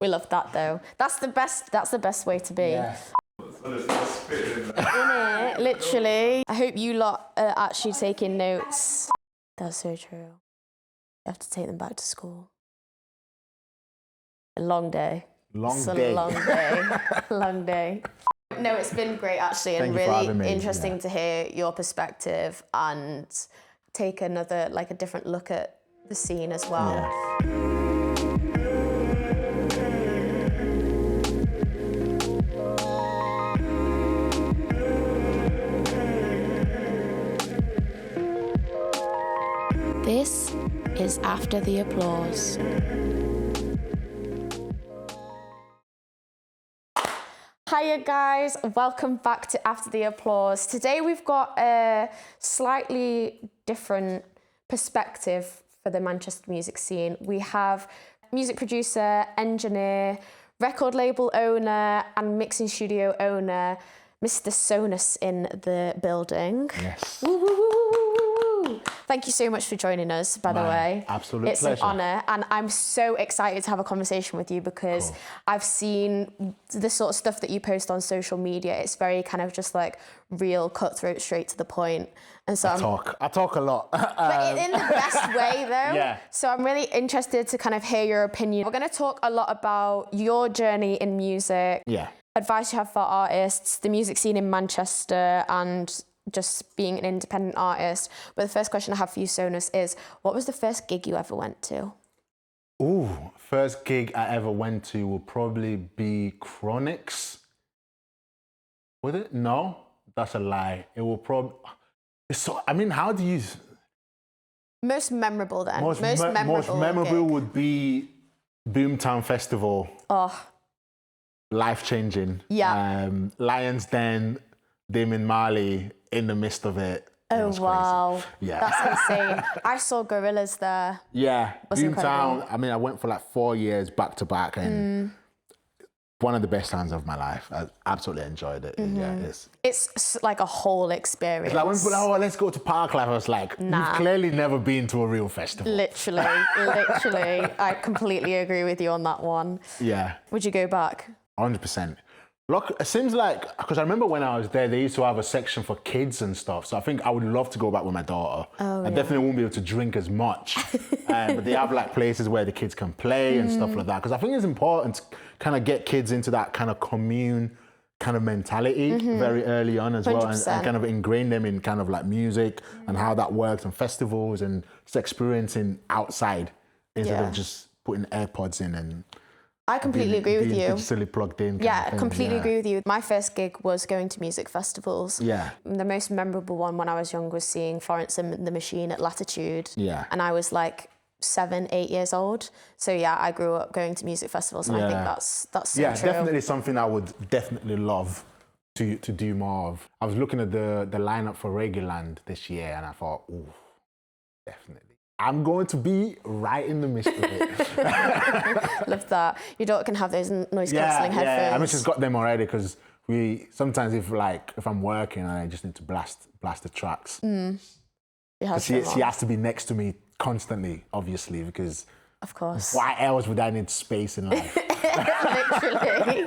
We love that though. That's the best way to be. Yeah. Innit? Literally. I hope you lot are actually taking notes. That's so true. You have to take them back to school. A long day. Long day. No, it's been great actually, and really interesting to hear your perspective and take another, like a different look at the scene as well. Yeah. This is After the Applause. Hiya guys, welcome back to After the Applause. Today we've got a slightly different perspective for the Manchester music scene. We have music producer, engineer, record label owner and mixing studio owner, Mr. Sonus in the building. Yes. Woo, woo, woo, woo, woo, woo. Thank you so much for joining us, by the way. Absolute It's pleasure. an honour, and I'm so excited to have a conversation with you because I've seen the sort of stuff that you post on social media. It's very kind of just like real, cutthroat, straight to the point. And so I talk a lot. but in the best way though. Yeah. So I'm really interested to kind of hear your opinion. We're going to talk a lot about your journey in music. Yeah. Advice you have for artists, the music scene in Manchester, and just being an independent artist. But the first question I have for you, Sonus, is what was the first gig you ever went to? Ooh, first gig I ever went to will probably be Chronix. Was it? No, that's a lie. It will probably. So I mean, how do you? Most memorable then. Most memorable memorable gig. would be Boomtown Festival. Oh. Life changing. Yeah. Lions Den, Damien Marley in the midst of it. Oh, was wow. crazy. Yeah. That's insane. I saw Gorillas there. Yeah. Was Boomtown, incredible. I mean, I went for like 4 years back to back and one of the best times of my life. I absolutely enjoyed it. Yeah, It's like a whole experience. it's like when people are, oh, let's go to Parklife. I was like, you've clearly never been to a real festival. Literally. I completely agree with you on that one. Yeah. Would you go back? 100%. Look, it seems like, because I remember when I was there, they used to have a section for kids and stuff. So I think I would love to go back with my daughter. I definitely won't be able to drink as much. But they have like places where the kids can play and stuff like that. Because I think it's important to kind of get kids into that kind of commune kind of mentality very early on as well. And kind of ingrain them in kind of like music and how that works and festivals and just experiencing outside instead of just putting AirPods in and... I completely agree with you. Digitally plugged in. Yeah, completely agree with you. My first gig was going to music festivals. Yeah. The most memorable one when I was young was seeing Florence and the Machine at Latitude. Yeah. And I was like 7, 8 years old. So yeah, I grew up going to music festivals, and I think that's so true. Definitely something I would definitely love to do more of. I was looking at the lineup for Reggaeland this year, and I thought, ooh, definitely. I'm going to be right in the midst of it. Love that. Your daughter can have those noise cancelling headphones. Yeah, I mean, she's got them already because sometimes if I'm working, I just need to blast the tracks. She has to be next to me constantly, obviously, because of course. Why else would I need space in life? Literally.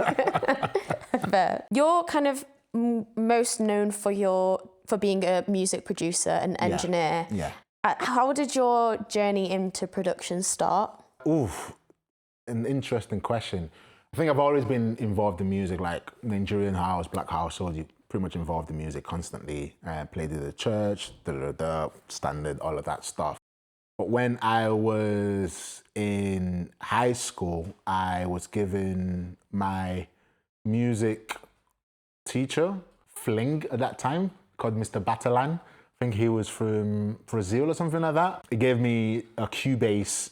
But you're kind of most known for being a music producer and engineer. Yeah. How did your journey into production start? Oof, an interesting question. I think I've always been involved in music, like Nigerian house, black household, you pretty much involved in music constantly. Played at the church, standard, all of that stuff. But when I was in high school, I was given my music teacher, fling at that time, called Mr. Batalan. I think he was from Brazil or something like that. He gave me a Cubase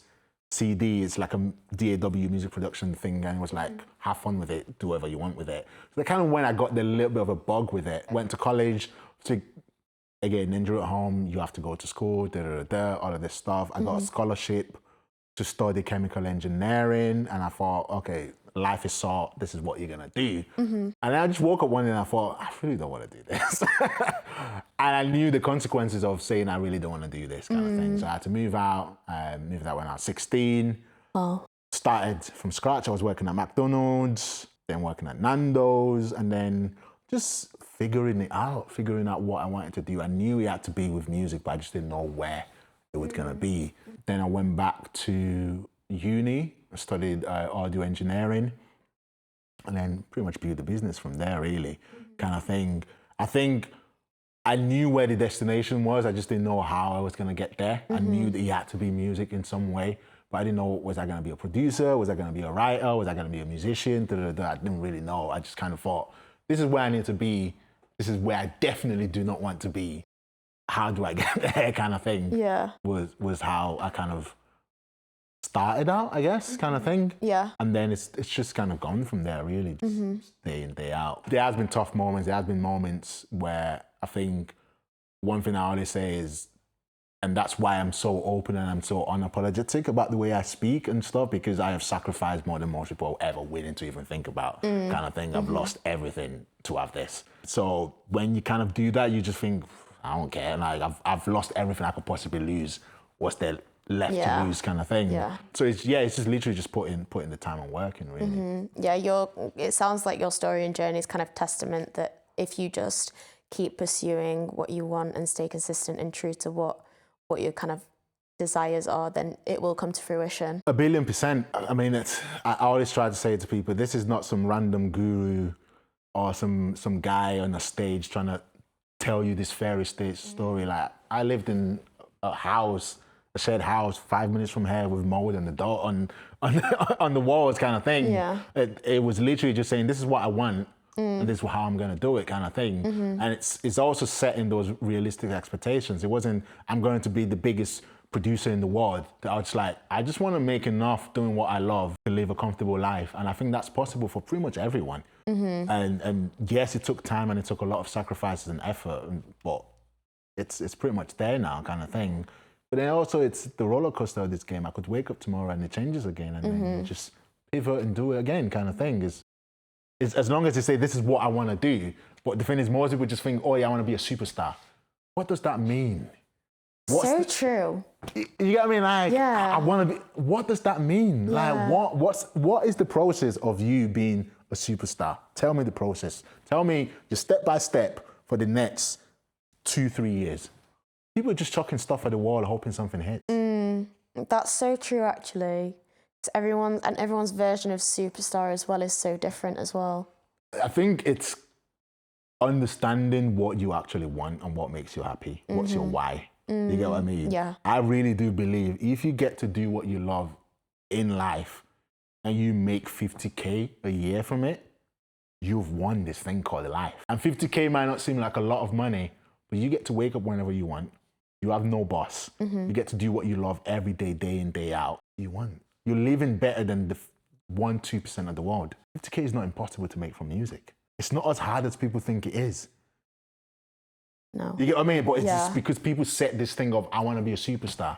CD. It's like a DAW music production thing, and it was like, have fun with it, do whatever you want with it. So that kind of when I got the little bit of a bug with it. Went to college, again, Ninja at home, you have to go to school, all of this stuff. I got a scholarship to study chemical engineering, and I thought, okay, life is short, this is what you're gonna do. And then I just woke up one day and I thought, I really don't wanna do this. And I knew the consequences of saying I really don't wanna do this kind of thing. So I had to move out. I moved out when I was 16. Wow. started from scratch. I was working at McDonald's, then working at Nando's, and then just figuring out what I wanted to do. I knew it had to be with music, but I just didn't know where it was going to be. Then I went back to uni, I studied audio engineering, and then pretty much built the business from there, really, kind of thing. I think I knew where the destination was. I just didn't know how I was going to get there. I knew that it had to be music in some way, but I didn't know, was I going to be a producer? Was I going to be a writer? Was I going to be a musician? I didn't really know. I just kind of thought, this is where I need to be. This is where I definitely do not want to be. How do I get there, kind of thing? Yeah. Was how I kind of started out, I guess, kind of thing. Yeah. And then it's just kind of gone from there, really, just day in, day out. There has been tough moments. There has been moments where I think one thing I always say is, and that's why I'm so open and I'm so unapologetic about the way I speak and stuff, because I have sacrificed more than most people ever willing to even think about, kind of thing. I've lost everything to have this. So when you kind of do that, you just think, I don't care. Like I've lost everything I could possibly lose. What's there left to lose, kind of thing? Yeah. So it's just literally just putting the time and work in, really. Yeah, it sounds like your story and journey is kind of testament that if you just keep pursuing what you want and stay consistent and true to what your kind of desires are, then it will come to fruition. 1,000,000,000%. I mean, I always try to say to people, this is not some random guru or some guy on a stage trying to tell you this fairy tale story. Like, I lived in a shared house 5 minutes from here with mold on the door on the walls, kind of thing. Yeah. It was literally just saying, this is what I want, and this is how I'm gonna do it, kind of thing. And it's also setting those realistic expectations. It wasn't, I'm going to be the biggest producer in the world. I was like, I just want to make enough doing what I love to live a comfortable life. And I think that's possible for pretty much everyone. And yes, it took time and it took a lot of sacrifices and effort, but it's pretty much there now, kind of thing. But then also it's the roller coaster of this game. I could wake up tomorrow and it changes again, and then you just pivot and do it again, kind of thing. It's as long as they say, this is what I want to do. But the thing is, most people just think, oh yeah, I want to be a superstar. What does that mean? True. You get what I mean? Like, yeah. I want to be, what does that mean? Yeah. Like, what is the process of you being a superstar? Tell me the process. Tell me just step by step for the next 2-3 years. People are just chucking stuff at the wall, hoping something hits. That's so true, actually. Everyone's version of superstar as well is so different as well. I think it's understanding what you actually want and what makes you happy. What's your why? You get what I mean? Yeah. I really do believe if you get to do what you love in life and you make 50K a year from it, you've won this thing called life. And 50K might not seem like a lot of money, but you get to wake up whenever you want. You have no boss. You get to do what you love every day, day in, day out. You won. You're living better than the 1-2% of the world. 50K is not impossible to make from music. It's not as hard as people think it is. No. You get what I mean? But it's just because people set this thing of, I want to be a superstar.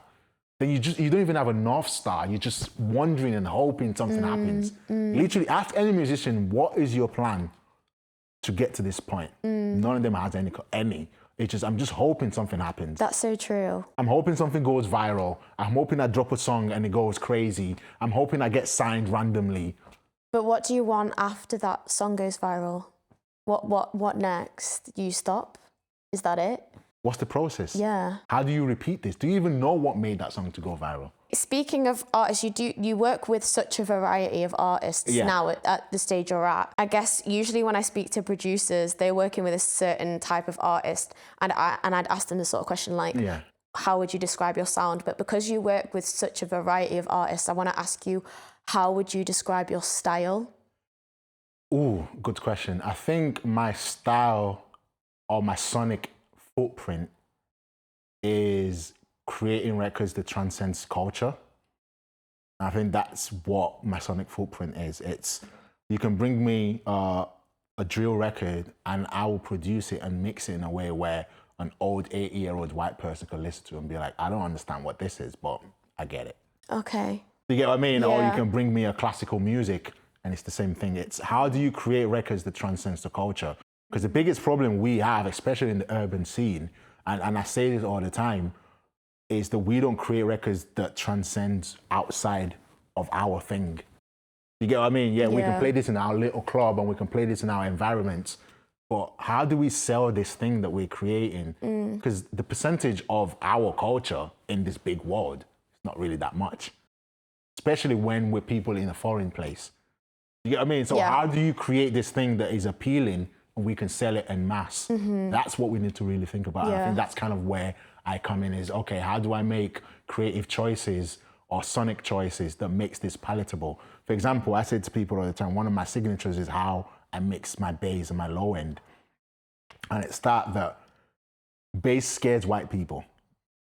Then you don't even have a North Star. You're just wondering and hoping something happens. Literally, ask any musician, what is your plan to get to this point? None of them has any. It's just, I'm just hoping something happens. That's so true. I'm hoping something goes viral. I'm hoping I drop a song and it goes crazy. I'm hoping I get signed randomly. But what do you want after that song goes viral? What next? You stop? Is that it? What's the process? Yeah. How do you repeat this? Do you even know what made that song to go viral? Speaking of artists, you work with such a variety of artists now at the stage you're at. I guess usually when I speak to producers, they're working with a certain type of artist, and I'd ask them the sort of question like, how would you describe your sound? But because you work with such a variety of artists, I want to ask you, how would you describe your style? Ooh, good question. I think my style or my sonic footprint is creating records that transcends culture. I think that's what my sonic footprint is. It's, you can bring me a drill record and I will produce it and mix it in a way where an old 80-year-old white person could listen to it and be like, I don't understand what this is, but I get it. Okay. You get what I mean? Yeah. Or you can bring me a classical music and it's the same thing. It's how do you create records that transcends the culture? Because the biggest problem we have, especially in the urban scene, and I say this all the time, is that we don't create records that transcend outside of our thing. You get what I mean? Yeah, we can play this in our little club and we can play this in our environments. But how do we sell this thing that we're creating? Because the percentage of our culture in this big world is not really that much, especially when we're people in a foreign place. You get what I mean? So how do you create this thing that is appealing and we can sell it en masse? That's what we need to really think about. I think that's kind of where I come in is, okay, how do I make creative choices or sonic choices that makes this palatable? For example, I say to people all the time, one of my signatures is how I mix my bass and my low end. And it's that bass scares white people.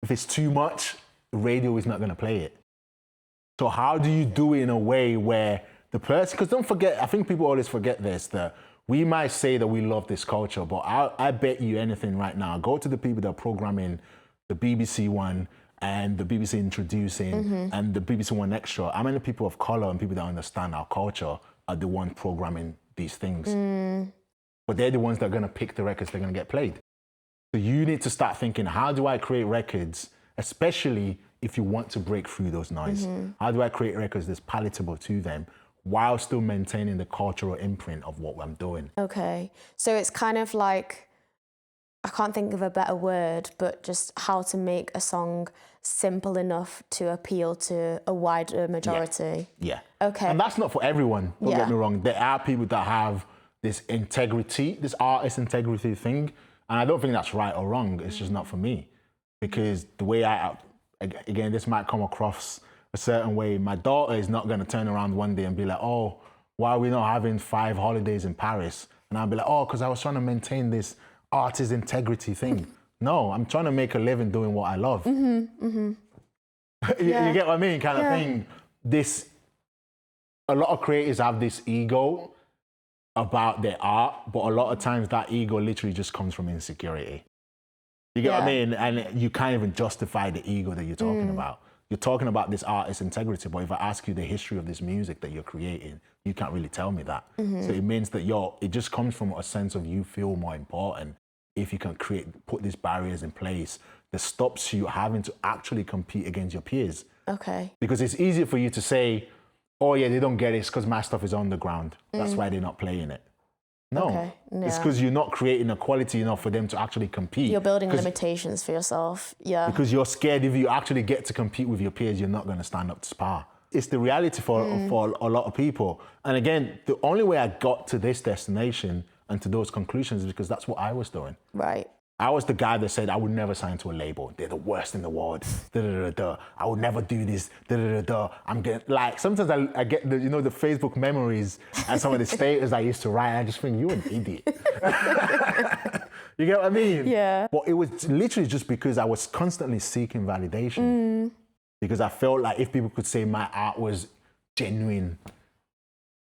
If it's too much, the radio is not going to play it. So how do you do it in a way where the person, because don't forget, I think people always forget this, that we might say that we love this culture, but I bet you anything right now, go to the people that are programming the BBC One and the BBC Introducing and the BBC One Extra. How many people of color and people that understand our culture are the ones programming these things? But they're the ones that are going to pick the records that are going to get played. So you need to start thinking, how do I create records, especially if you want to break through those noise? How do I create records that's palatable to them while still maintaining the cultural imprint of what I'm doing? Okay, so it's kind of like, I can't think of a better word, but just how to make a song simple enough to appeal to a wider majority. Yeah. Okay. And that's not for everyone, don't get me wrong. There are people that have this integrity, this artist integrity thing, and I don't think that's right or wrong, it's just not for me. Because the way again, this might come across a certain way, my daughter is not gonna turn around one day and be like, oh, why are we not having 5 holidays in Paris? And I'll be like, oh, because I was trying to maintain this artist integrity thing. No, I'm trying to make a living doing what I love. You get what I mean, kind of thing. A lot of creators have this ego about their art, but a lot of times that ego literally just comes from insecurity. You get what I mean? And you can't even justify the ego that you're talking about. You're talking about this artist integrity, but if I ask you the history of this music that you're creating, you can't really tell me that. So it means that it just comes from a sense of you feel more important if you can put these barriers in place that stops you having to actually compete against your peers. Okay. Because it's easier for you to say, oh yeah, they don't get it, it's because my stuff is on the ground. That's why they're not playing it. No, it's because you're not creating a quality enough for them to actually compete. You're building limitations for yourself, Because you're scared if you actually get to compete with your peers, you're not going to stand up to spar. It's the reality for a lot of people. And again, the only way I got to this destination and to those conclusions is because that's what I was doing. Right. I was the guy that said I would never sign to a label. They're the worst in the world. I would never do this. I'm getting like sometimes I get the Facebook memories and some of the status I used to write. And I just think you're an idiot. You get what I mean? Yeah. But it was literally just because I was constantly seeking validation. Because I felt like if people could say my art was genuine,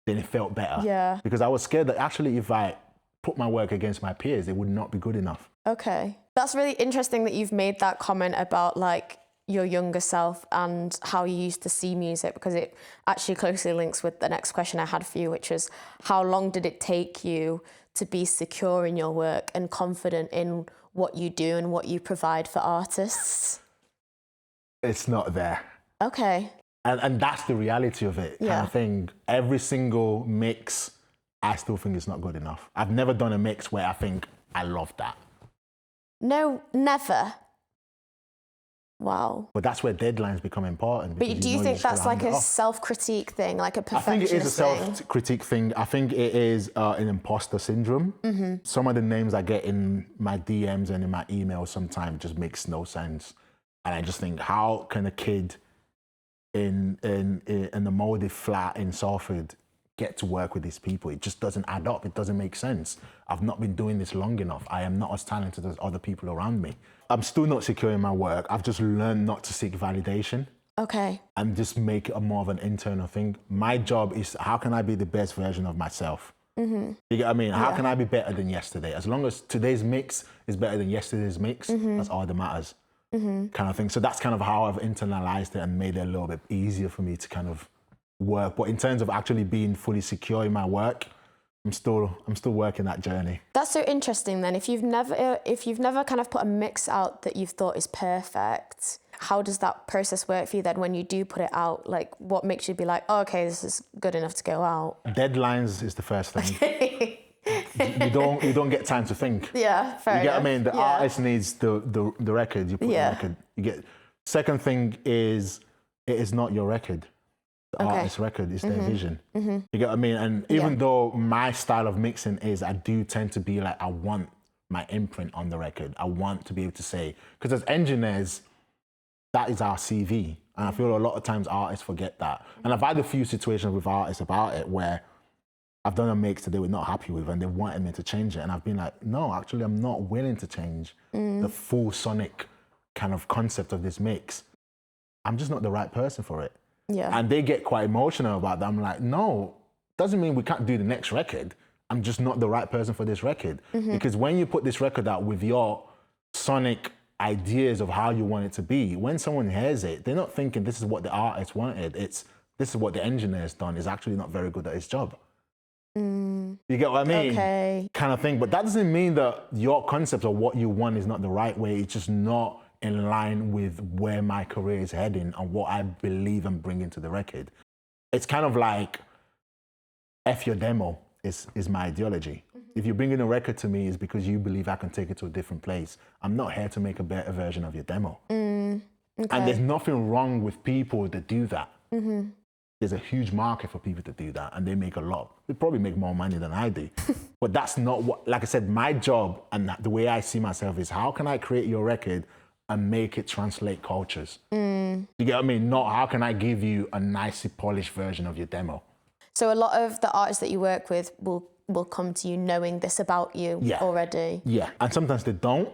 then it felt better. Yeah. Because I was scared that actually if I put my work against my peers, it would not be good enough. Okay. That's really interesting that you've made that comment about like your younger self and how you used to see music, because it actually closely links with the next question I had for you, which was how long did it take you to be secure in your work and confident in what you do and what you provide for artists? It's not there. Okay. And that's the reality of it, kind of thing. Every single mix, I still think it's not good enough. I've never done a mix where I think I love that. No, never. Wow. But that's where deadlines become important. But do you think that's like a self-critique thing, like a perfectionist thing? I think it is a self-critique thing. I think it is an imposter syndrome. Some of the names I get in my DMs and in my emails sometimes just makes no sense. And I just think, how can a kid in the molded flat in Salford get to work with these people? It just doesn't add up. It doesn't make sense. I've not been doing this long enough. I am not as talented as other people around me. I'm still not secure in my work. I've just learned not to seek validation. Okay. And just make it more of an internal thing. My job is, how can I be the best version of myself? You get what I mean? How can I be better than yesterday? As long as today's mix is better than yesterday's mix, that's all that matters. Kind of thing. So that's kind of how I've internalized it and made it a little bit easier for me to kind of work. But in terms of actually being fully secure in my work, I'm still working that journey. That's so interesting then. If you've never kind of put a mix out that you've thought is perfect, how does that process work for you then when you do put it out? Like, what makes you be like, oh, okay, this is good enough to go out? Deadlines is the first thing. You don't get time to think. Yeah, fair enough. You get what I mean? The artist needs the record. You put the record. You get. Second thing is, it is not your record. The artist's record is their vision. You get what I mean? And even though my style of mixing is, I do tend to be like, I want my imprint on the record. I want to be able to say, because as engineers, that is our CV. And I feel a lot of times artists forget that. And I've had a few situations with artists about it where I've done a mix that they were not happy with and they wanted me to change it. And I've been like, no, actually, I'm not willing to change the full sonic kind of concept of this mix. I'm just not the right person for it. Yeah. And they get quite emotional about that. I'm like, no, doesn't mean we can't do the next record. I'm just not the right person for this record. Because when you put this record out with your sonic ideas of how you want it to be, when someone hears it, they're not thinking this is what the artist wanted. This is what the engineer's done. Is actually not very good at his job. You get what I mean? Okay. Kind of thing. But that doesn't mean that your concept of what you want is not the right way. It's just not in line with where my career is heading and what I believe I'm bringing to the record. It's kind of like, F your demo is my ideology. If you're bringing a record to me, it's because you believe I can take it to a different place. I'm not here to make a better version of your demo. Okay. And there's nothing wrong with people that do that. There's a huge market for people to do that, and they make a lot. They probably make more money than I do. But that's not what, like I said, my job and the way I see myself is, how can I create your record and make it translate cultures? You get what I mean? Not how can I give you a nicely polished version of your demo. So a lot of the artists that you work with will come to you knowing this about you already. Yeah, and sometimes they don't.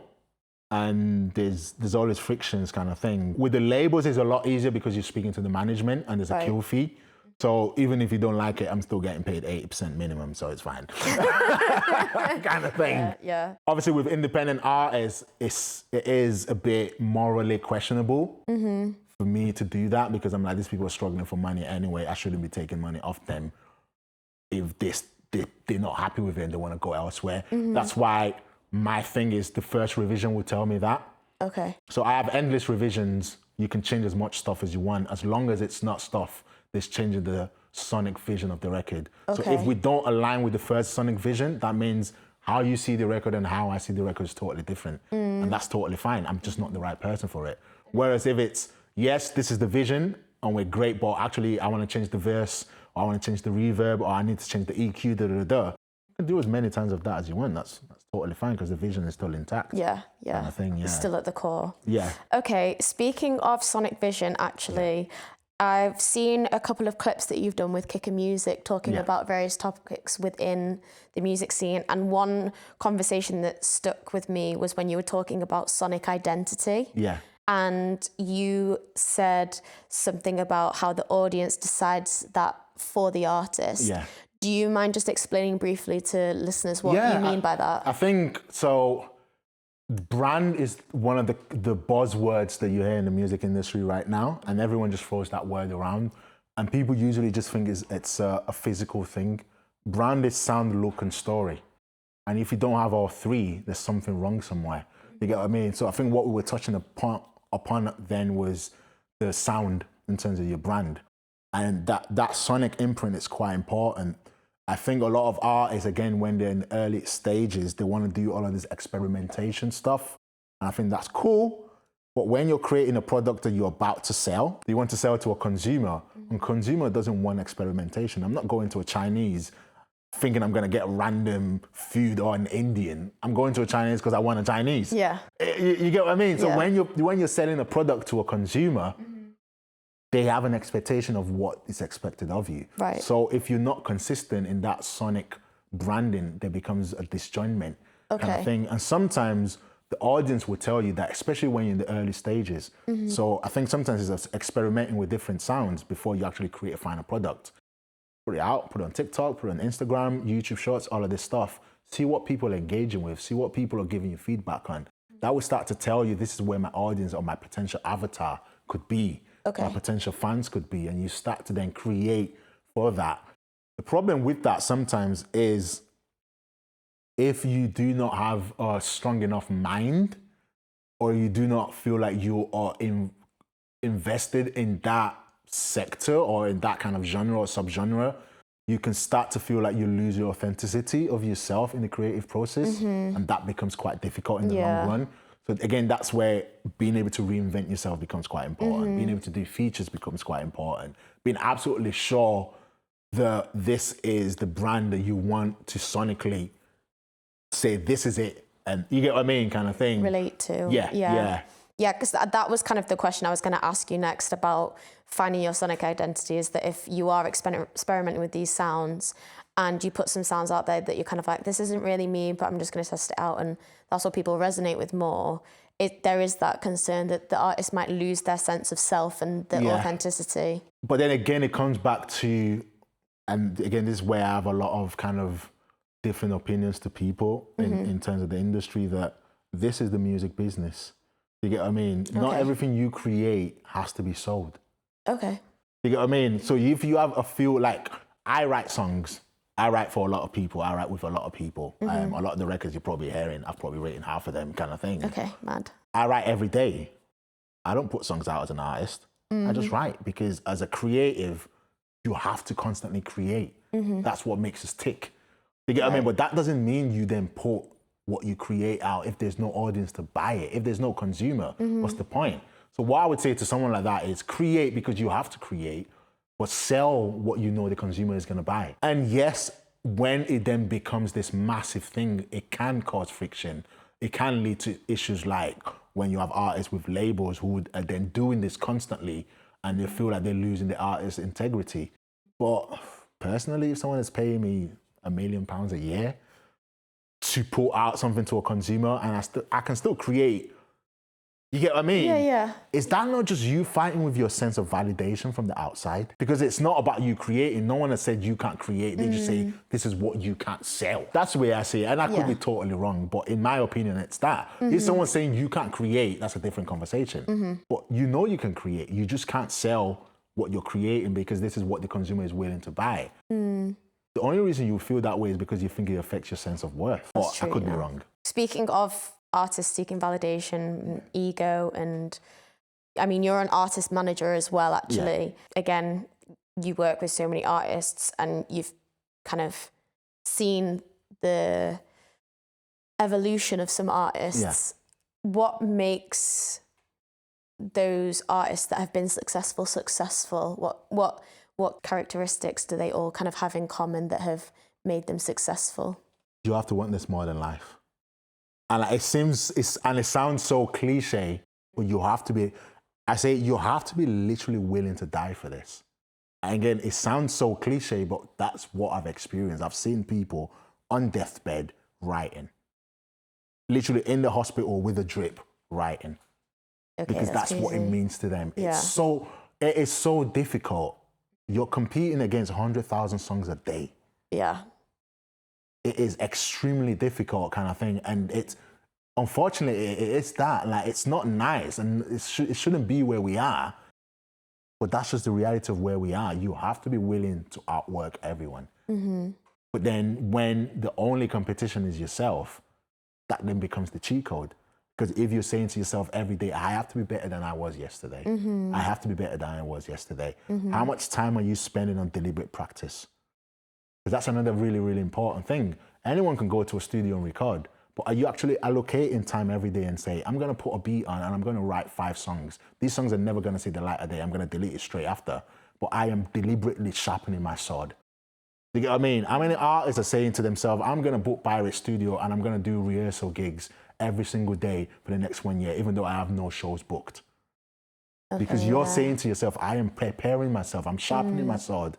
And there's always frictions kind of thing. With the labels, it's a lot easier because you're speaking to the management and there's a kill fee. So even if you don't like it, I'm still getting paid 80% minimum, so it's fine. Kind of thing. Yeah. Obviously, with independent artists, it is a bit morally questionable for me to do that, because I'm like, these people are struggling for money anyway. I shouldn't be taking money off them if they're not happy with it and they want to go elsewhere. That's why my thing is the first revision will tell me that. Okay. So I have endless revisions. You can change as much stuff as you want, as long as it's not stuff that's changing the sonic vision of the record. Okay. So if we don't align with the first sonic vision, that means how you see the record and how I see the record is totally different. And that's totally fine. I'm just not the right person for it. Whereas if it's, yes, this is the vision and we're great, but actually I want to change the verse, or I want to change the reverb, or I need to change the EQ, you can do as many times of that as you want. That's totally fine, because the vision is still intact. Yeah. Kind of thing, it's still at the core. Yeah. Okay, speaking of sonic vision, actually, I've seen a couple of clips that you've done with Kycker Music talking about various topics within the music scene. And one conversation that stuck with me was when you were talking about sonic identity. Yeah. And you said something about how the audience decides that for the artist. Yeah. Do you mind just explaining briefly to listeners what you mean by that? I think so. Brand is one of the buzzwords that you hear in the music industry right now, and everyone just throws that word around. And people usually just think it's a physical thing. Brand is sound, look, and story. And if you don't have all three, there's something wrong somewhere. You get what I mean? So I think what we were touching upon then was the sound in terms of your brand. And that sonic imprint is quite important. I think a lot of artists, again, when they're in the early stages, they want to do all of this experimentation stuff. And I think that's cool. But when you're creating a product that you're about to sell, you want to sell to a consumer, and consumer doesn't want experimentation. I'm not going to a Chinese thinking I'm going to get random food or an Indian. I'm going to a Chinese because I want a Chinese. Yeah. You get what I mean? So when you're selling a product to a consumer, they have an expectation of what is expected of you. Right. So if you're not consistent in that sonic branding, there becomes a disjointment kind of thing. And sometimes the audience will tell you that, especially when you're in the early stages. So I think sometimes it's experimenting with different sounds before you actually create a final product. Put it out, put it on TikTok, put it on Instagram, YouTube Shorts, all of this stuff. See what people are engaging with, see what people are giving you feedback on. That will start to tell you, this is where my audience or my potential avatar could be. My potential fans could be, and you start to then create for that. The problem with that sometimes is if you do not have a strong enough mind, or you do not feel like you are invested in that sector or in that kind of genre or subgenre, you can start to feel like you lose your authenticity of yourself in the creative process, and that becomes quite difficult in the long run. So again, that's where being able to reinvent yourself becomes quite important. Being able to do features becomes quite important. Being absolutely sure that this is the brand that you want to sonically say, this is it. And you get what I mean, kind of thing. Relate to. Yeah. Yeah, because that was kind of the question I was going to ask you next about finding your sonic identity, is that if you are experimenting with these sounds and you put some sounds out there that you're kind of like, this isn't really me, but I'm just going to test it out, and that's what people resonate with more, there is that concern that the artist might lose their sense of self and the authenticity. But then again, it comes back to, and again, this is where I have a lot of kind of different opinions to people in terms of the industry, that this is the music business. You get what I mean? Okay. Not everything you create has to be sold. Okay. You get what I mean? So if you have a feel, like, I write songs, I write for a lot of people, I write with a lot of people. A lot of the records you're probably hearing, I've probably written half of them, kind of thing. Okay, mad. I write every day. I don't put songs out as an artist. I just write, because as a creative, you have to constantly create. That's what makes us tick. You get what I mean? But that doesn't mean you then put what you create out if there's no audience to buy it, if there's no consumer. What's the point? So what I would say to someone like that is create because you have to create, but sell what you know the consumer is going to buy. And yes, when it then becomes this massive thing, it can cause friction. It can lead to issues like when you have artists with labels who are then doing this constantly and they feel like they're losing the artist's integrity. But personally, if someone is paying me £1 million a year to put out something to a consumer and I can still create, you get what I mean? Yeah. Is that not just you fighting with your sense of validation from the outside? Because it's not about you creating. No one has said you can't create. They just say, this is what you can't sell. That's the way I see it. And I could be totally wrong, but in my opinion, it's that. If someone's saying you can't create, that's a different conversation. But you know you can create. You just can't sell what you're creating because this is what the consumer is willing to buy. The only reason you feel that way is because you think it affects your sense of worth. But I could be wrong. Speaking of artists seeking validation and ego, and I mean, you're an artist manager as well, actually. Again, you work with so many artists and you've kind of seen the evolution of some artists. What makes those artists that have been successful? What characteristics do they all kind of have in common that have made them successful? You have to want this more than life. And it sounds so cliche, but you have to be, you have to be literally willing to die for this. And again, it sounds so cliche, but that's what I've experienced. I've seen people on deathbed writing. Literally in the hospital with a drip writing. Okay, because that's what it means to them. It is so difficult. You're competing against 100,000 songs a day. Yeah. It is extremely difficult kind of thing. And it's, unfortunately, it's that. Like, it's not nice and it shouldn't be where we are. But that's just the reality of where we are. You have to be willing to outwork everyone. But then when the only competition is yourself, that then becomes the cheat code. Because if you're saying to yourself every day, I have to be better than I was yesterday. I have to be better than I was yesterday. How much time are you spending on deliberate practice? Because that's another really, really important thing. Anyone can go to a studio and record, but are you actually allocating time every day and say, I'm going to put a beat on and I'm going to write 5 songs. These songs are never going to see the light of day. I'm going to delete it straight after. But I am deliberately sharpening my sword. You get what I mean? How many artists are saying to themselves, I'm going to book Pirate Studio and I'm going to do rehearsal gigs every single day for the next 1 year, even though I have no shows booked. Because you're saying to yourself, I am preparing myself, I'm sharpening my sword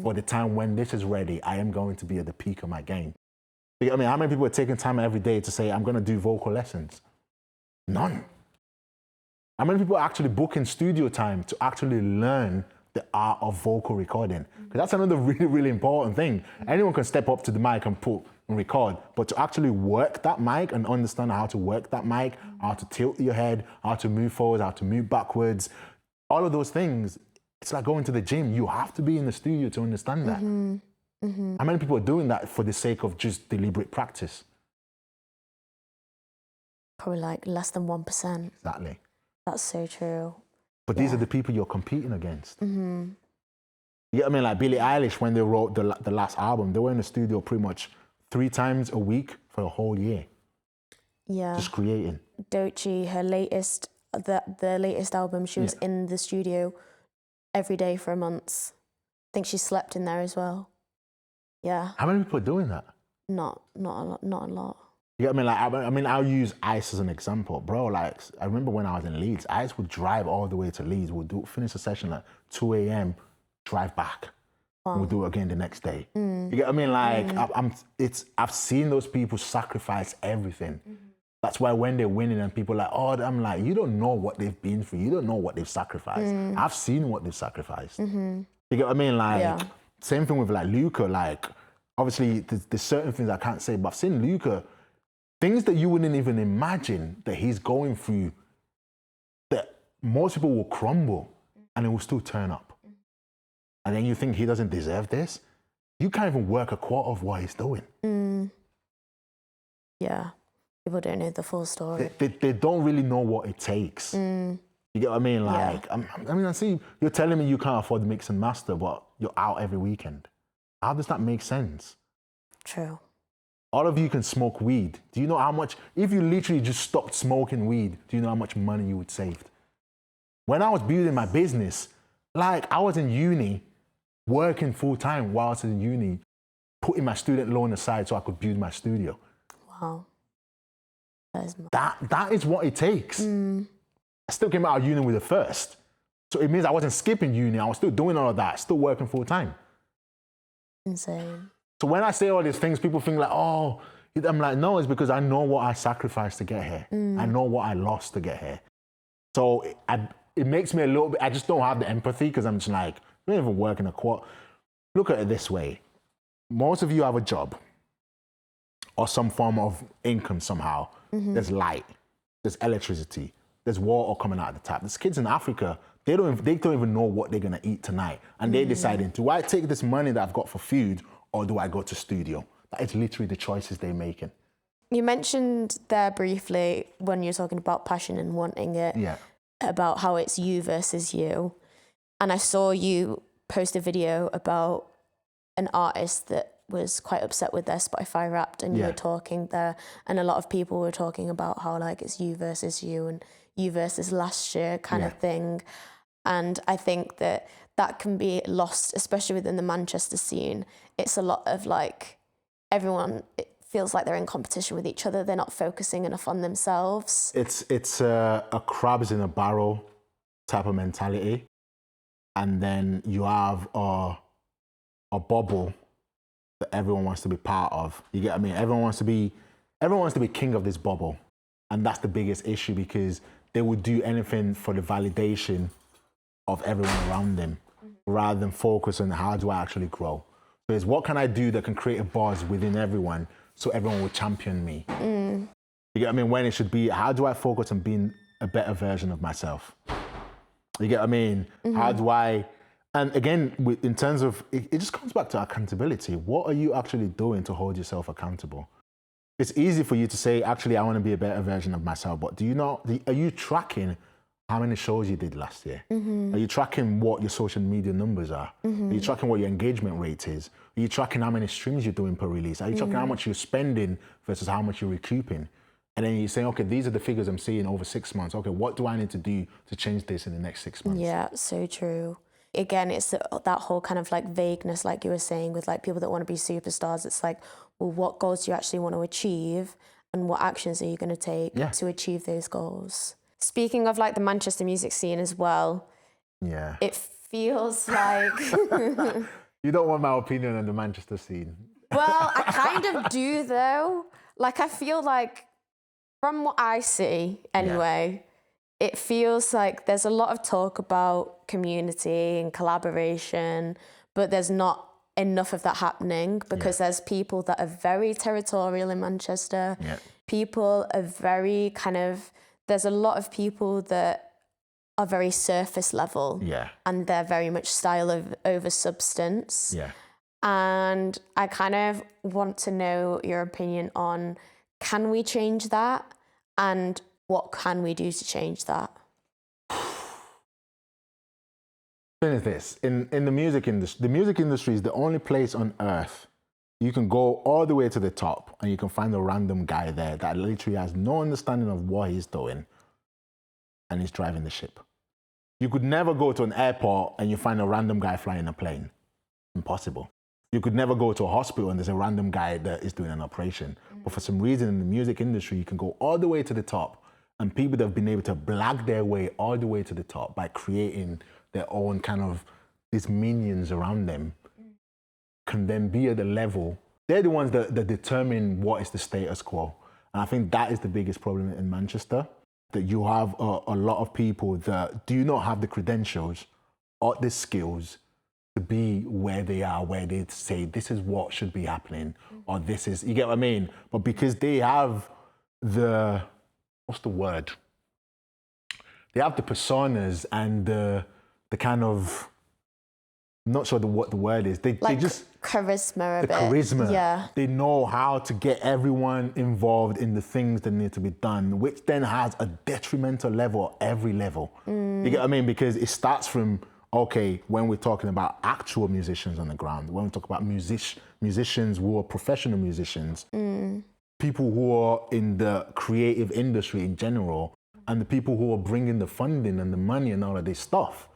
for the time when this is ready, I am going to be at the peak of my game. You know what I mean? How many people are taking time every day to say, I'm going to do vocal lessons? None. How many people are actually booking studio time to actually learn the art of vocal recording? Because that's another really, really important thing. Anyone can step up to the mic and record, but to actually work that mic and understand how to work that mic, how to tilt your head, how to move forward, how to move backwards, all of those things, it's like going to the gym. You have to be in the studio to understand that. How many people are doing that for the sake of just deliberate practice? Probably like less than 1%. Exactly. That's so true. But these are the people you're competing against. You get what I mean? Like Billie Eilish, when they wrote the last album, they were in the studio pretty much 3 times a week for a whole year. Yeah. Just creating. Doechii, her latest, the latest album, she was in the studio every day for a month. I think she slept in there as well. Yeah. How many people are doing that? Not a lot. You get what I mean? Like, I'll use Ice as an example. Bro, like, I remember when I was in Leeds, Ice would drive all the way to Leeds. Finish a session at 2 a.m., drive back. Wow. We'll do it again the next day. You get what I mean? Like, I've seen those people sacrifice everything. That's why when they're winning and people are like, oh, I'm like, you don't know what they've been through. You don't know what they've sacrificed. I've seen what they've sacrificed. You get what I mean? Like, same thing with like Luca. Like, obviously, there's certain things I can't say, but I've seen Luca, things that you wouldn't even imagine that he's going through, that most people will crumble and it will still turn up. And then you think he doesn't deserve this? You can't even work a quarter of what he's doing. Yeah. People don't know the full story. They don't really know what it takes. You get what I mean? Like, I see you're telling me you can't afford the mix and master, but you're out every weekend. How does that make sense? True. All of you can smoke weed. Do you know how much, if you literally just stopped smoking weed, do you know how much money you would save? When I was building my business, like, I was in uni, working full time while I was in uni, putting my student loan aside so I could build my studio. Wow. That is what it takes. I still came out of uni with a first. So it means I wasn't skipping uni. I was still doing all of that, still working full time. Insane. So when I say all these things, people think like, oh, I'm like, no, it's because I know what I sacrificed to get here. I know what I lost to get here. So it makes me a little bit, I just don't have the empathy because I'm just like, you don't even work in a quad. Look at it this way. Most of you have a job or some form of income somehow. There's light, there's electricity, there's water coming out of the tap. There's kids in Africa, they don't even know what they're gonna eat tonight. And they're deciding, do I take this money that I've got for food or do I go to studio? That is literally the choices they're making. You mentioned there briefly when you're talking about passion and wanting it, about how it's you versus you. And I saw you post a video about an artist that was quite upset with their Spotify Wrapped, and you were talking there, and a lot of people were talking about how like it's you versus you and you versus last year kind of thing. And I think that can be lost, especially within the Manchester scene. It's a lot of like, everyone, it feels like they're in competition with each other. They're not focusing enough on themselves. It's a crabs in a barrel type of mentality. And then you have a bubble that everyone wants to be part of. You get what I mean? Everyone wants to be king of this bubble. And that's the biggest issue, because they would do anything for the validation of everyone around them rather than focus on how do I actually grow. So it's what can I do that can create a buzz within everyone so everyone will champion me. You get what I mean? When it should be, how do I focus on being a better version of myself? You get what I mean? How do I, and again, in terms of, it just comes back to accountability. What are you actually doing to hold yourself accountable? It's easy for you to say, actually, I want to be a better version of myself, but are you tracking how many shows you did last year? Are you tracking what your social media numbers are? Are you tracking what your engagement rate is? Are you tracking how many streams you're doing per release? Are you tracking how much you're spending versus how much you're recouping? And then you're saying, okay, these are the figures I'm seeing over 6 months. Okay, what do I need to do to change this in the next 6 months? Yeah, so true. Again, it's that whole kind of like vagueness, like you were saying, with like people that want to be superstars. It's like, well, what goals do you actually want to achieve, and what actions are you going to take to achieve those goals? Speaking of like the Manchester music scene as well, it feels like... You don't want my opinion on the Manchester scene. Well, I kind of do though. Like, I feel like, from what I see anyway, it feels like there's a lot of talk about community and collaboration, but there's not enough of that happening, because there's people that are very territorial in Manchester. People are very kind of, there's a lot of people that are very surface level, and they're very much style over substance. And I kind of want to know your opinion on, can we change that? And what can we do to change that? The thing is this, in the music industry is the only place on earth you can go all the way to the top and you can find a random guy there that literally has no understanding of what he's doing and he's driving the ship. You could never go to an airport and you find a random guy flying a plane. Impossible. You could never go to a hospital and there's a random guy that is doing an operation. But for some reason in the music industry, you can go all the way to the top, and people that have been able to blag their way all the way to the top by creating their own kind of these minions around them can then be at the level. They're the ones that determine what is the status quo. And I think that is the biggest problem in Manchester, that you have a lot of people that do not have the credentials or the skills to be where they are, where they say this is what should be happening, or this is, you get what I mean? But because they have the, what's the word? They have the personas and the kind of, I'm not sure what the word is. They just charisma a bit. Charisma. Yeah. They know how to get everyone involved in the things that need to be done, which then has a detrimental level at every level. You get what I mean? Because it starts from, okay, when we're talking about actual musicians on the ground, when we talk about musicians who are professional musicians, people who are in the creative industry in general, and the people who are bringing the funding and the money and all of this stuff.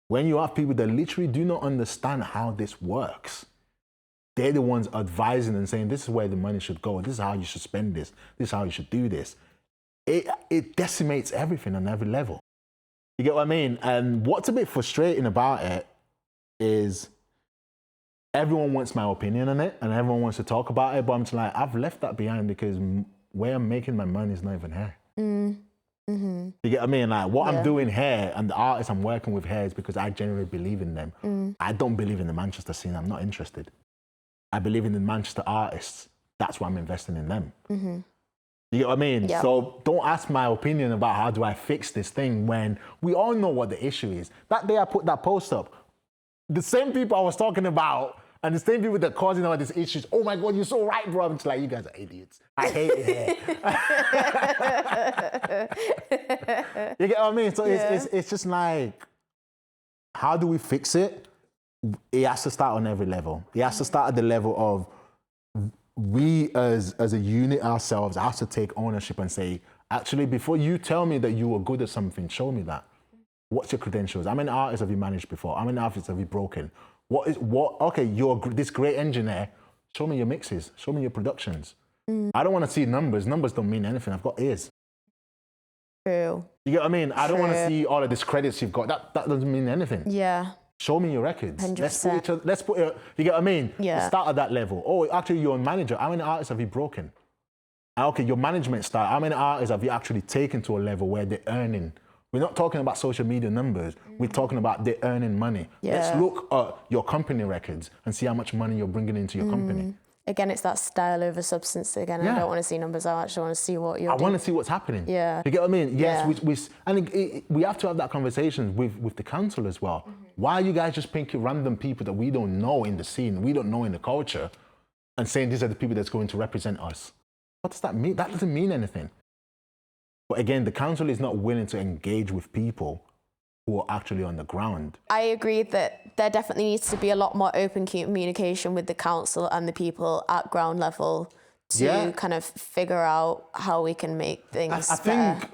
When you have people that literally do not understand how this works, they're the ones advising and saying, this is where the money should go. This is how you should spend this. This is how you should do this. It decimates everything on every level. You get what I mean? And what's a bit frustrating about it is everyone wants my opinion on it and everyone wants to talk about it, but I'm just like, I've left that behind because where I'm making my money is not even here. You get what I mean? Like what I'm doing here and the artists I'm working with here is because I genuinely believe in them. I don't believe in the Manchester scene. I'm not interested. I believe in the Manchester artists. That's why I'm investing in them. You get what I mean? Yeah. So don't ask my opinion about how do I fix this thing when we all know what the issue is. That day I put that post up, the same people I was talking about and the same people that are causing all these issues, oh my God, you're so right, bro. I'm just like, you guys are idiots. I hate it here. You get what I mean? So it's just like, how do we fix it? It has to start on every level. It has to start at the level of we as a unit ourselves have to take ownership and say, actually, before you tell me that you are good at something, show me that. What's your credentials? How many artists have you managed before? How many artists have you broken? Okay, you're this great engineer. Show me your mixes. Show me your productions. I don't want to see numbers. Numbers don't mean anything. I've got ears. True. You get what I mean? I don't want to see all of these credits you've got. That doesn't mean anything. Yeah. Show me your records. 100%. Let's put it, you get what I mean? Yeah. Start at that level. Oh, actually, you're a manager. How many artists have you broken? Okay, your management style. How many artists have you actually taken to a level where they're earning? We're not talking about social media numbers. We're talking about they're earning money. Yeah. Let's look at your company records and see how much money you're bringing into your company. Again, it's that style over substance again. Yeah. I don't want to see numbers. I actually want to see what you're I doing. want to see what's happening. Yeah. You get what I mean? Yes, Yeah. we have to have that conversation with the council as well. Why are you guys just picking random people that we don't know in the scene, we don't know in the culture, and saying these are the people that's going to represent us? What does that mean? That doesn't mean anything. But again, the council is not willing to engage with people who are actually on the ground. I agree that there definitely needs to be a lot more open communication with the council and the people at ground level to kind of figure out how we can make things I better. think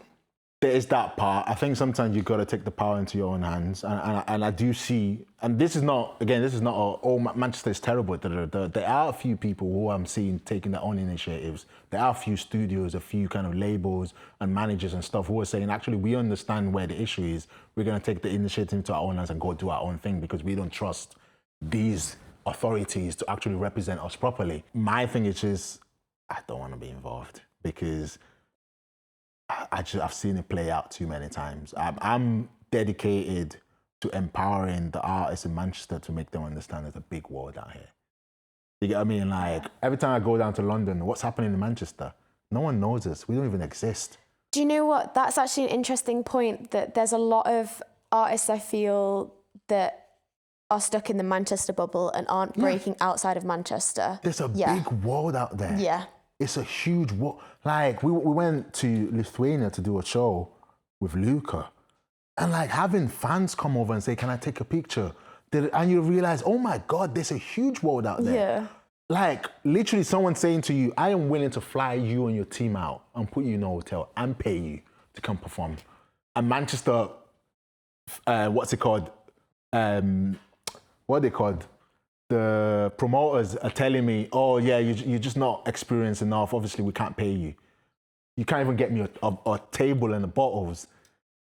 there is that part. I think sometimes you've got to take the power into your own hands. And I do see, and this is not Manchester is terrible. There are a few people who I'm seeing taking their own initiatives. There are a few studios, a few kind of labels and managers and stuff who are saying, actually, we understand where the issue is. We're going to take the initiative into our own hands and go do our own thing because we don't trust these authorities to actually represent us properly. My thing is just, I don't want to be involved because I've seen it play out too many times. I'm dedicated to empowering the artists in Manchester to make them understand there's a big world out here. You get what I mean? Like, every time I go down to London, what's happening in Manchester? No one knows us. We don't even exist. Do you know what? That's actually an interesting point, that there's a lot of artists I feel that are stuck in the Manchester bubble and aren't breaking outside of Manchester. There's a big world out there. Yeah. It's a huge world. Like, we went to Lithuania to do a show with Luca. And like having fans come over and say, can I take a picture? And you realize, oh my God, there's a huge world out there. Yeah. Like literally someone saying to you, I am willing to fly you and your team out and put you in a hotel and pay you to come perform. And Manchester, what's it called? What are they called? The promoters are telling me, oh yeah, you're just not experienced enough. Obviously we can't pay you. You can't even get me a table and the bottles.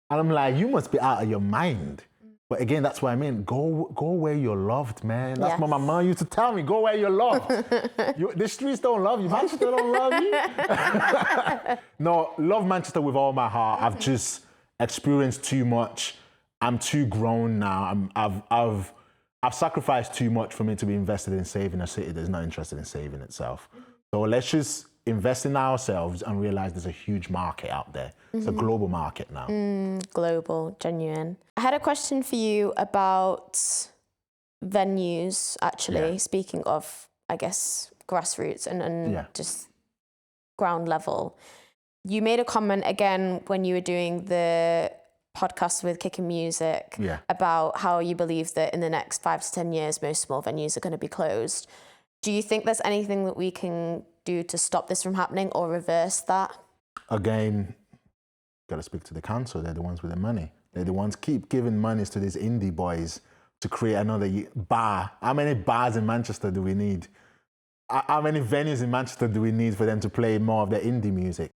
And I'm like, you must be out of your mind. But again, that's what I mean. Go where you're loved, man. That's what my mom used to tell me. Go where you're loved. The streets don't love you. Manchester don't love you. No, love Manchester with all my heart. I've just experienced too much. I'm too grown now. I've sacrificed too much for me to be invested in saving a city that's not interested in saving itself. So let's just invest in ourselves and realize there's a huge market out there. It's a global market now. Global, genuine. I had a question for you about venues, actually, speaking of, I guess, grassroots and just ground level. You made a comment again when you were doing the podcast with Kycker Music about how you believe that in the next 5 to 10 years, most small venues are going to be closed. Do you think there's anything that we can do to stop this from happening or reverse that? Again, got to speak to the council. They're the ones with the money. They're the ones keep giving monies to these indie boys to create another bar. How many bars in Manchester do we need? How many venues in Manchester do we need for them to play more of their indie music?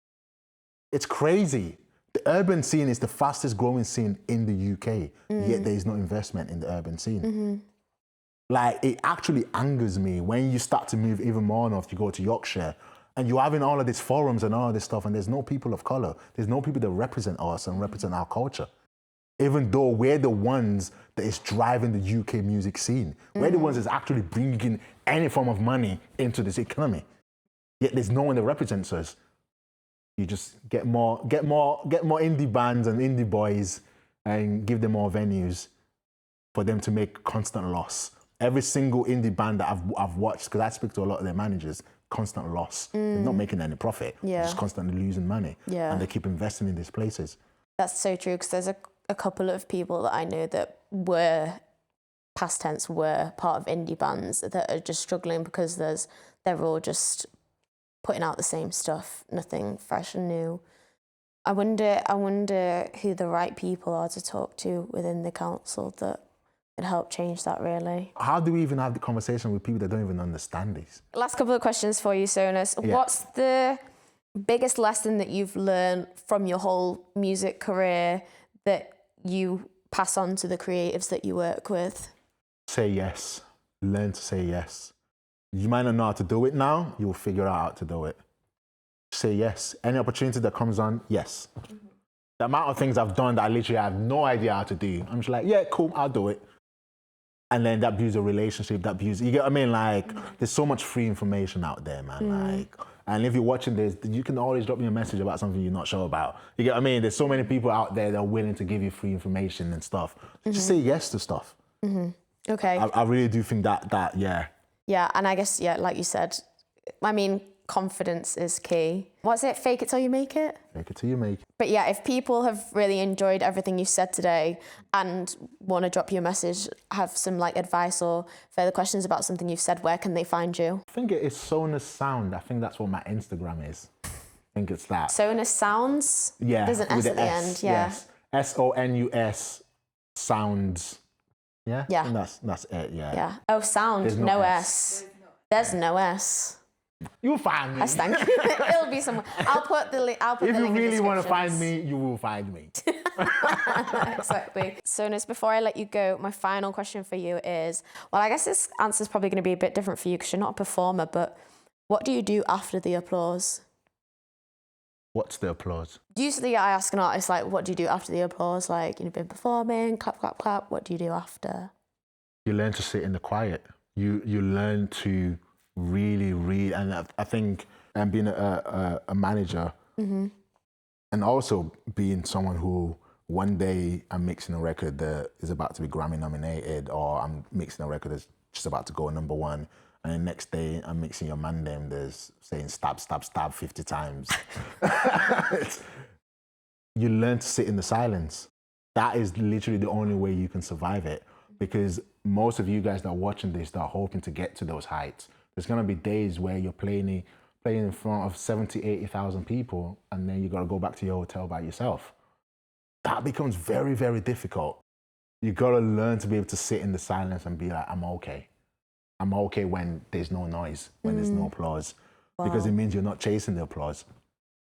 It's crazy. The urban scene is the fastest growing scene in the UK, yet there is no investment in the urban scene. Like, it actually angers me when you start to move even more north. You go to Yorkshire and you're having all of these forums and all of this stuff, and there's no people of colour. There's no people that represent us and represent our culture. Even though we're the ones that is driving the UK music scene. We're the ones that's actually bringing any form of money into this economy. Yet there's no one that represents us. You just get more indie bands and indie boys and give them more venues for them to make constant loss. Every single indie band that I've watched, because I speak to a lot of their managers, constant loss. They're not making any profit. They're just constantly losing money. And they keep investing in these places. That's so true, because there's a couple of people that I know that were, past tense, were part of indie bands that are just struggling because they're all just putting out the same stuff, nothing fresh and new. I wonder who the right people are to talk to within the council that could help change that, really. How do we even have the conversation with people that don't even understand this? Last couple of questions for you, Sonus. What's the biggest lesson that you've learned from your whole music career that you pass on to the creatives that you work with? Say yes. Learn to say yes. You might not know how to do it now, you'll figure out how to do it. Say yes. Any opportunity that comes on, yes. The amount of things I've done that I literally have no idea how to do, I'm just like, yeah, cool, I'll do it. And then that builds a relationship, you get what I mean? Like, there's so much free information out there, man. Like, and if you're watching this, you can always drop me a message about something you're not sure about. You get what I mean? There's so many people out there that are willing to give you free information and stuff. Just say yes to stuff. Okay. I really do think that, yeah. Yeah, and I guess, like you said, I mean, confidence is key. What's it? Fake it till you make it? Fake it till you make it. But yeah, if people have really enjoyed everything you've said today and want to drop you a message, have some like advice or further questions about something you've said, where can they find you? I think it is Sonus Sound. I think that's what my Instagram is. I think it's that. Sonus Sounds? Yeah. There's an S at the end, Yes. SONUS Sounds. Yeah? Yeah. And that's it, yeah. Yeah. Oh, sound, There's no S. There's no S. You'll find me. Thank you. It'll be somewhere. I'll put the link. If you really want to find me, you will find me. Exactly. Sonus, before I let you go, my final question for you is, well, I guess this answer is probably going to be a bit different for you because you're not a performer, but what do you do after the applause? What's the applause? Usually I ask an artist, like, what do you do after the applause? Like, you've been performing, clap, clap, clap. What do you do after? You learn to sit in the quiet. You learn to really read. And I think being a manager and also being someone who one day I'm mixing a record that is about to be Grammy nominated, or I'm mixing a record that's just about to go #1, and the next day I'm mixing your man name that's saying stab, stab, stab 50 times. You learn to sit in the silence. That is literally the only way you can survive it, because most of you guys that are watching this that are hoping to get to those heights, there's gonna be days where you're playing in front of 70, 80,000 people, and then you gotta go back to your hotel by yourself. That becomes very, very difficult. You gotta learn to be able to sit in the silence and be like, I'm okay. I'm okay when there's no noise, when there's no applause, because it means you're not chasing the applause.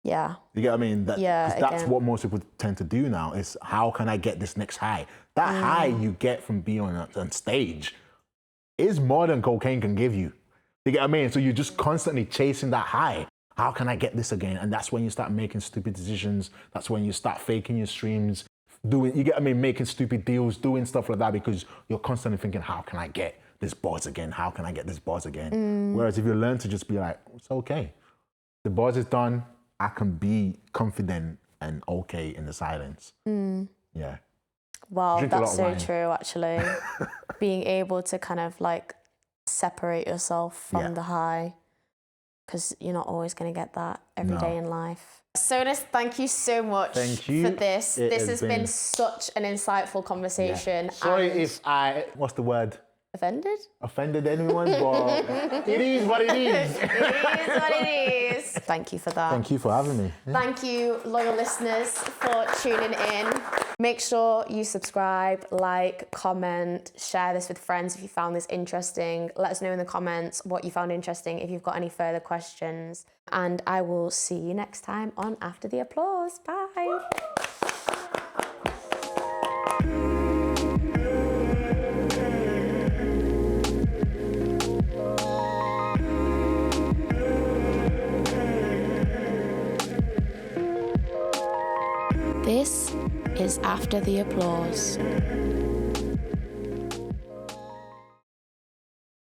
Yeah. You get what I mean? That's again. what most people tend to do now, is how can I get this next high? That high you get from being on stage is more than cocaine can give you. You get what I mean? So you're just constantly chasing that high. How can I get this again? And that's when you start making stupid decisions. That's when you start faking your streams, you get what I mean, making stupid deals, doing stuff like that, because you're constantly thinking, how can I get this buzz again? How can I get this buzz again? Whereas if you learn to just be like, it's okay. The buzz is done. I can be confident and okay in the silence. Yeah. Wow, Drink a lot that's of so wine. true, actually. Being able to kind of like separate yourself from the high, because you're not always going to get that every day in life. Sonus, thank you so much for this. This has been such an insightful conversation. Sorry if I, what's the word? Offended? Offended anyone, but it is what it is. It is what it is. Thank you for that. Thank you for having me. Thank you, loyal listeners, for tuning in. Make sure you subscribe, like, comment, share this with friends if you found this interesting. Let us know in the comments what you found interesting, if you've got any further questions. And I will see you next time on After the Applause. Bye. This is After the Applause.